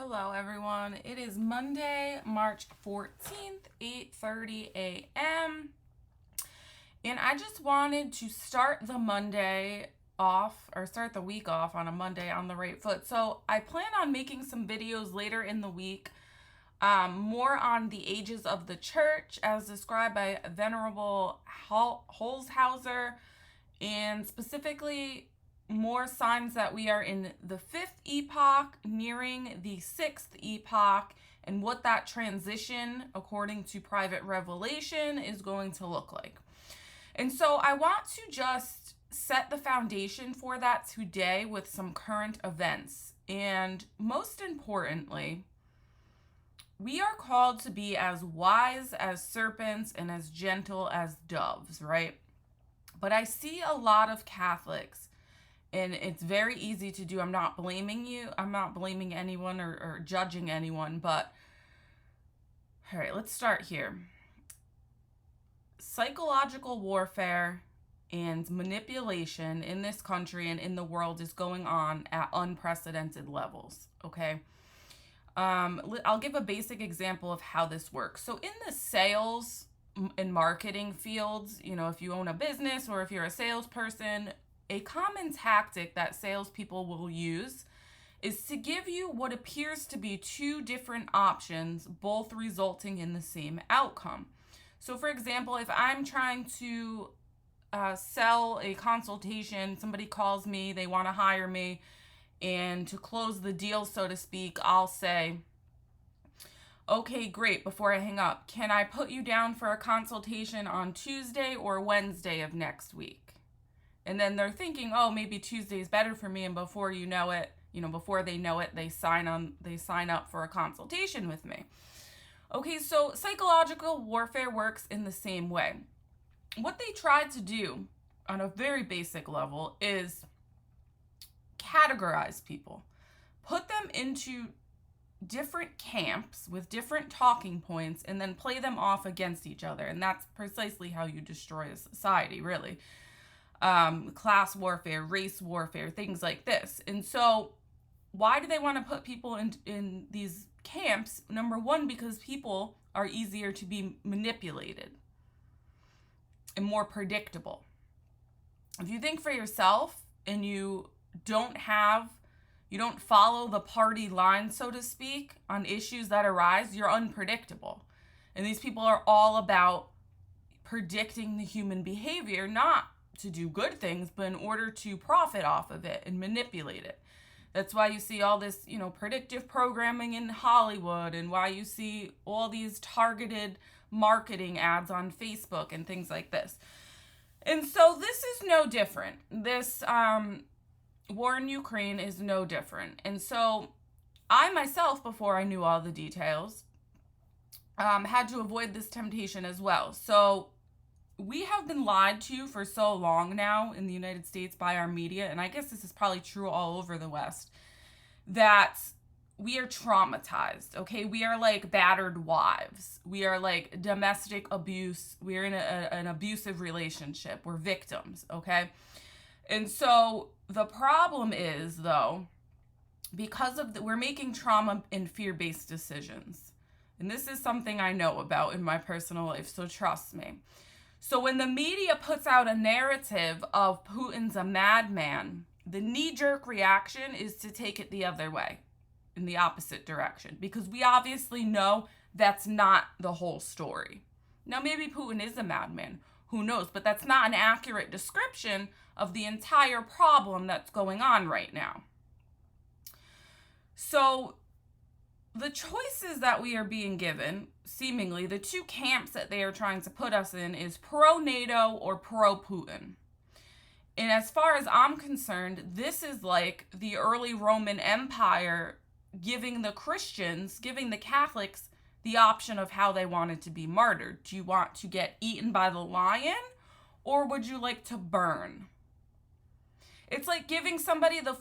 Hello, everyone. It is Monday, March 14th, 8:30 a.m. And I just wanted to start the Monday off, or start the week off on a Monday on the right foot. So I plan on making some videos later in the week, more on the ages of the church as described by Venerable Holshouser, and specifically more signs that we are in the fifth epoch, nearing the sixth epoch, and what that transition, according to private revelation, is going to look like. And so I want to just set the foundation for that today with some current events. And most importantly, we are called to be as wise as serpents and as gentle as doves, right? But I see a lot of Catholics, and it's very easy to do. I'm not blaming you. I'm not blaming anyone or judging anyone, but all right, let's start here. Psychological warfare and manipulation in this country and in the world is going on at unprecedented levels, okay? I'll give a basic example of how this works. So in the sales and marketing fields, if you own a business or if you're a salesperson, a common tactic that salespeople will use is to give you what appears to be two different options, both resulting in the same outcome. So for example, if I'm trying to sell a consultation, somebody calls me, they want to hire me, and to close the deal, so to speak, I'll say, okay, great, before I hang up, can I put you down for a consultation on Tuesday or Wednesday of next week? And then they're thinking, oh, maybe Tuesday is better for me, and before you know it, before they know it, they sign up for a consultation with me. Okay, so psychological warfare works in the same way. What they try to do on a very basic level is categorize people, put them into different camps with different talking points, and then play them off against each other. And that's precisely how you destroy a society, really. Class warfare, race warfare, things like this. And so why do they want to put people in these camps? Number one, because people are easier to be manipulated and more predictable. If you think for yourself and you don't follow the party line, so to speak, on issues that arise, you're unpredictable. And these people are all about predicting the human behavior, not to do good things, but in order to profit off of it and manipulate it. That's why you see all this, predictive programming in Hollywood, and why you see all these targeted marketing ads on Facebook and things like this. And so this is no different. This war in Ukraine is no different. And so I myself, before I knew all the details, had to avoid this temptation as well. So we have been lied to for so long now in the United States by our media, and I guess this is probably true all over the West, that we are traumatized, okay? We are like battered wives. We are like domestic abuse. We're in an abusive relationship. We're victims, okay? And so the problem is, though, because of we're making trauma and fear-based decisions. And this is something I know about in my personal life, so trust me. So when the media puts out a narrative of Putin's a madman, the knee-jerk reaction is to take it the other way, in the opposite direction, because we obviously know that's not the whole story. Now, maybe Putin is a madman, who knows, but that's not an accurate description of the entire problem that's going on right now. So the choices that we are being given, seemingly the two camps that they are trying to put us in, is pro-NATO or pro-Putin. And as far as I'm concerned, this is like the early Roman Empire giving the Catholics, the option of how they wanted to be martyred. Do you want to get eaten by the lion, or would you like to burn? It's like giving somebody the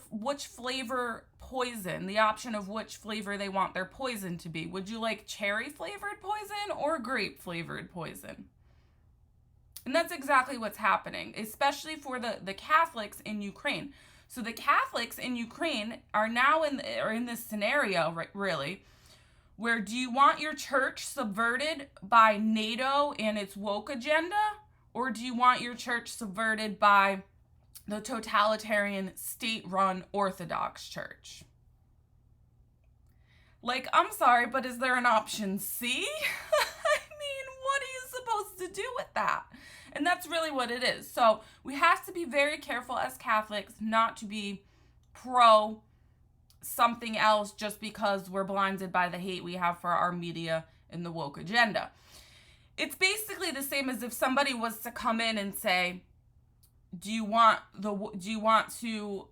option of which flavor they want their poison to be. Would you like cherry flavored poison or grape flavored poison? And that's exactly what's happening, especially for the Catholics in Ukraine. So the Catholics in Ukraine are now in this scenario, really, where do you want your church subverted by NATO and its woke agenda? Or do you want your church subverted by the totalitarian state-run Orthodox Church? Like, I'm sorry, but is there an option C? I mean, what are you supposed to do with that? And that's really what it is. So we have to be very careful as Catholics not to be pro something else just because we're blinded by the hate we have for our media and the woke agenda. It's basically the same as if somebody was to come in and say, do you want to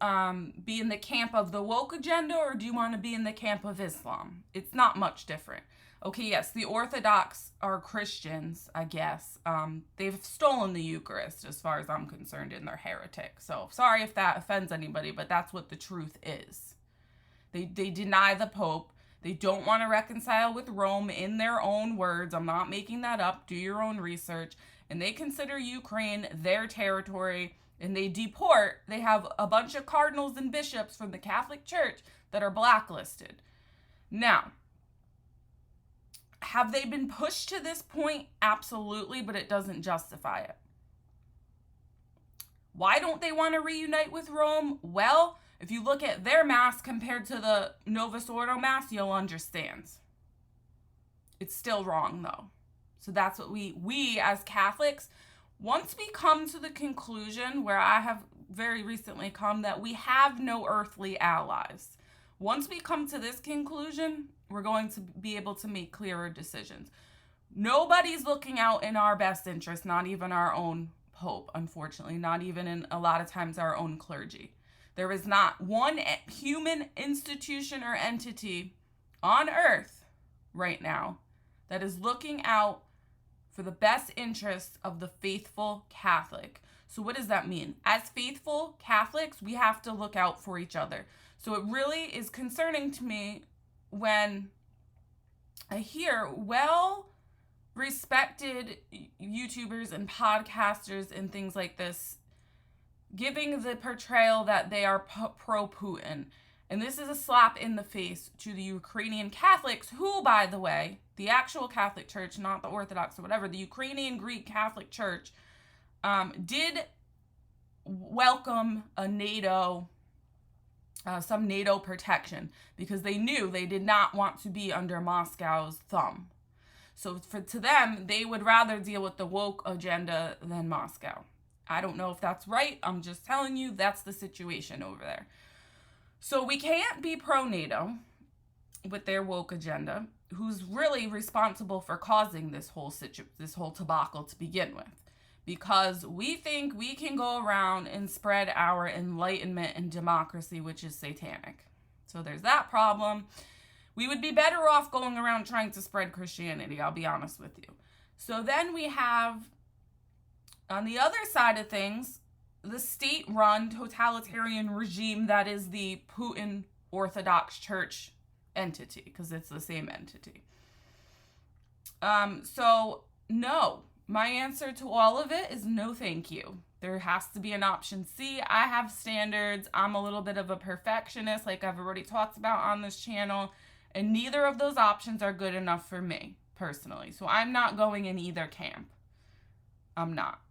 be in the camp of the woke agenda, or do you want to be in the camp of Islam? It's not much different. Okay, yes, the Orthodox are Christians, I guess. They've stolen the Eucharist as far as I'm concerned, and they're heretics. So sorry if that offends anybody, but that's what the truth is. They deny the Pope. They don't want to reconcile with Rome in their own words. I'm not making that up. Do your own research. And they consider Ukraine their territory, and they deport. They have a bunch of cardinals and bishops from the Catholic Church that are blacklisted. Now, have they been pushed to this point? Absolutely, but it doesn't justify it. Why don't they want to reunite with Rome? Well, if you look at their mass compared to the Novus Ordo mass, you'll understand. It's still wrong, though. So that's what we as Catholics, once we come to the conclusion, where I have very recently come, that we have no earthly allies. Once we come to this conclusion, we're going to be able to make clearer decisions. Nobody's looking out in our best interest, not even our own Pope, unfortunately, not even in a lot of times our own clergy. There is not one human institution or entity on earth right now that is looking out for the best interests of the faithful Catholic. So what does that mean? As faithful Catholics, we have to look out for each other. So it really is concerning to me when I hear well-respected YouTubers and podcasters and things like this giving the portrayal that they are pro-Putin. And this is a slap in the face to the Ukrainian Catholics, who, by the way, the actual Catholic Church, not the Orthodox or whatever, the Ukrainian Greek Catholic Church did welcome a NATO, some NATO protection, because they knew they did not want to be under Moscow's thumb. So to them, they would rather deal with the woke agenda than Moscow. I don't know if that's right. I'm just telling you that's the situation over there. So we can't be pro-NATO with their woke agenda, who's really responsible for causing this whole debacle to begin with. Because we think we can go around and spread our enlightenment and democracy, which is satanic. So there's that problem. We would be better off going around trying to spread Christianity, I'll be honest with you. So then we have, on the other side of things, the state-run totalitarian regime that is the Putin Orthodox Church entity, because it's the same entity. So, no. My answer to all of it is no thank you. There has to be an option C. I have standards. I'm a little bit of a perfectionist, like I've already talked about on this channel, and neither of those options are good enough for me, personally. So I'm not going in either camp. I'm not.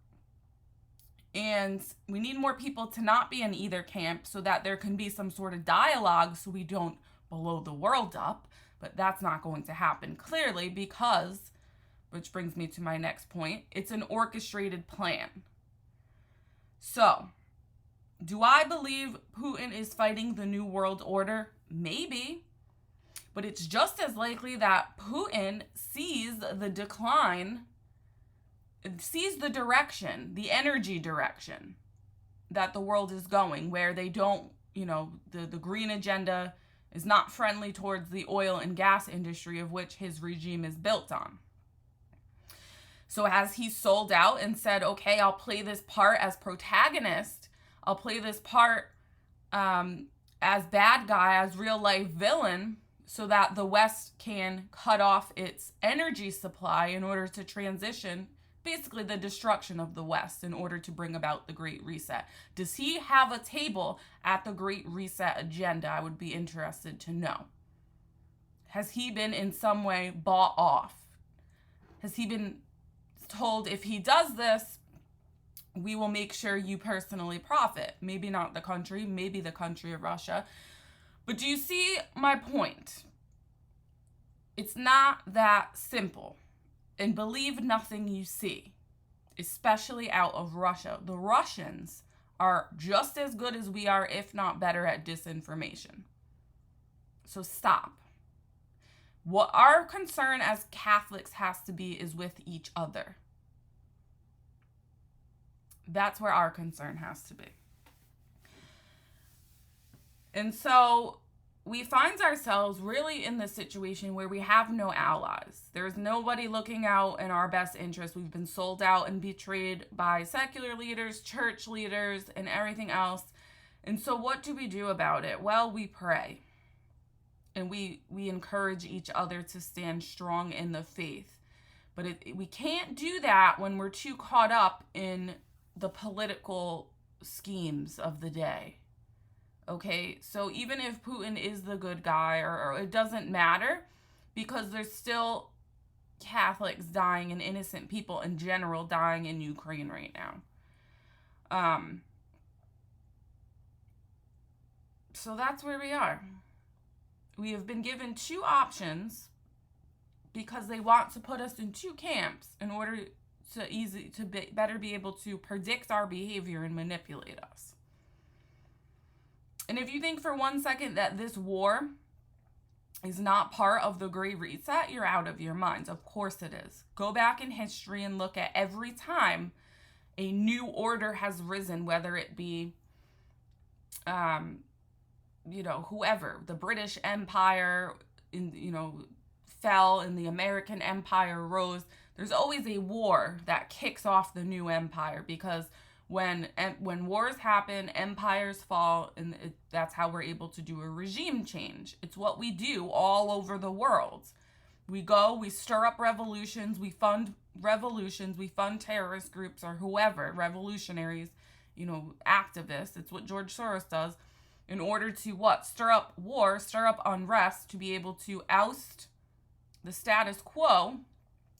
And we need more people to not be in either camp so that there can be some sort of dialogue so we don't blow the world up. But that's not going to happen, clearly, because, which brings me to my next point, it's an orchestrated plan. So, do I believe Putin is fighting the New World Order? Maybe. But it's just as likely that Putin sees the decline, sees the direction, the energy direction that the world is going, where they don't, the green agenda is not friendly towards the oil and gas industry of which his regime is built on. So as he sold out and said, okay, I'll play this part as protagonist, I'll play this part as bad guy, as real life villain, so that the West can cut off its energy supply in order to transition basically the destruction of the West in order to bring about the Great Reset. Does he have a table at the Great Reset agenda? I would be interested to know. Has he been in some way bought off? Has he been told, if he does this, we will make sure you personally profit? Maybe not the country, maybe the country of Russia. But do you see my point? It's not that simple. And believe nothing you see, especially out of Russia. The Russians are just as good as we are, if not better, at disinformation. So stop. What our concern as Catholics has to be is with each other. That's where our concern has to be. And so we find ourselves really in this situation where we have no allies. There's nobody looking out in our best interest. We've been sold out and betrayed by secular leaders, church leaders, and everything else. And so what do we do about it? Well, we pray. And we encourage each other to stand strong in the faith. But we can't do that when we're too caught up in the political schemes of the day. Okay, so even if Putin is the good guy, or it doesn't matter, because there's still Catholics dying and innocent people in general dying in Ukraine right now. So that's where we are. We have been given two options because they want to put us in two camps in order to better be able to predict our behavior and manipulate us. And if you think for 1 second that this war is not part of the Great Reset, you're out of your minds. Of course it is. Go back in history and look at every time a new order has risen, whether it be, whoever. The British Empire, fell and the American Empire rose. There's always a war that kicks off the new empire, because when wars happen, empires fall, and that's how we're able to do a regime change. It's what we do all over the world. We go, we stir up revolutions, we fund terrorist groups or whoever, revolutionaries, activists. It's what George Soros does in order to what? Stir up war, stir up unrest, to be able to oust the status quo,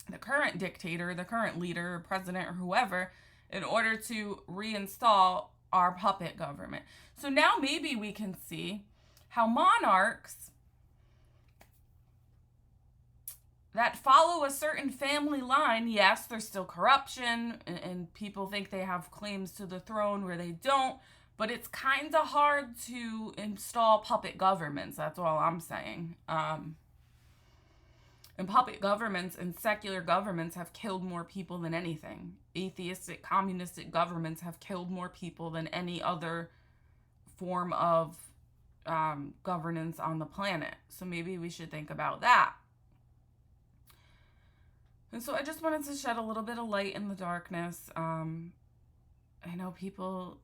the current dictator, the current leader, or president, or whoever, in order to reinstall our puppet government. So now maybe we can see how monarchs that follow a certain family line, yes, there's still corruption, and people think they have claims to the throne where they don't, but it's kind of hard to install puppet governments. That's all I'm saying. And puppet governments and secular governments have killed more people than anything. Atheistic, communistic governments have killed more people than any other form of governance on the planet. So maybe we should think about that. And so I just wanted to shed a little bit of light in the darkness. I know people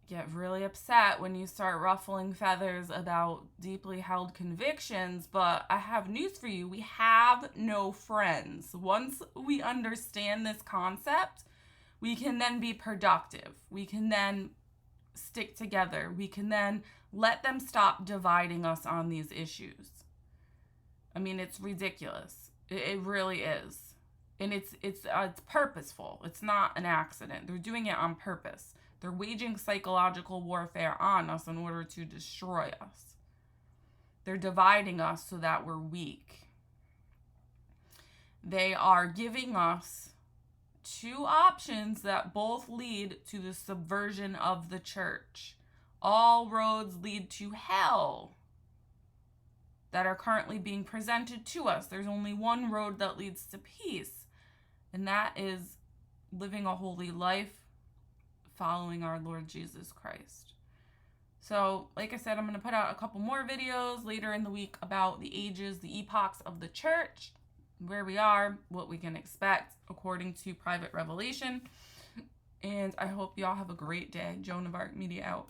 get really upset when you start ruffling feathers about deeply held convictions, but I have news for you. We have no friends. Once we understand this concept, we can then be productive. We can then stick together. We can then let them stop dividing us on these issues. I mean, it's ridiculous. It really is. And it's purposeful. It's not an accident. They're doing it on purpose. They're waging psychological warfare on us in order to destroy us. They're dividing us so that we're weak. They are giving us two options that both lead to the subversion of the church. All roads lead to hell that are currently being presented to us. There's only one road that leads to peace, and that is living a holy life, following our Lord Jesus Christ. So, like I said, I'm going to put out a couple more videos later in the week about the ages, the epochs of the church, where we are, what we can expect according to private revelation. And I hope y'all have a great day. Joan of Arc Media out.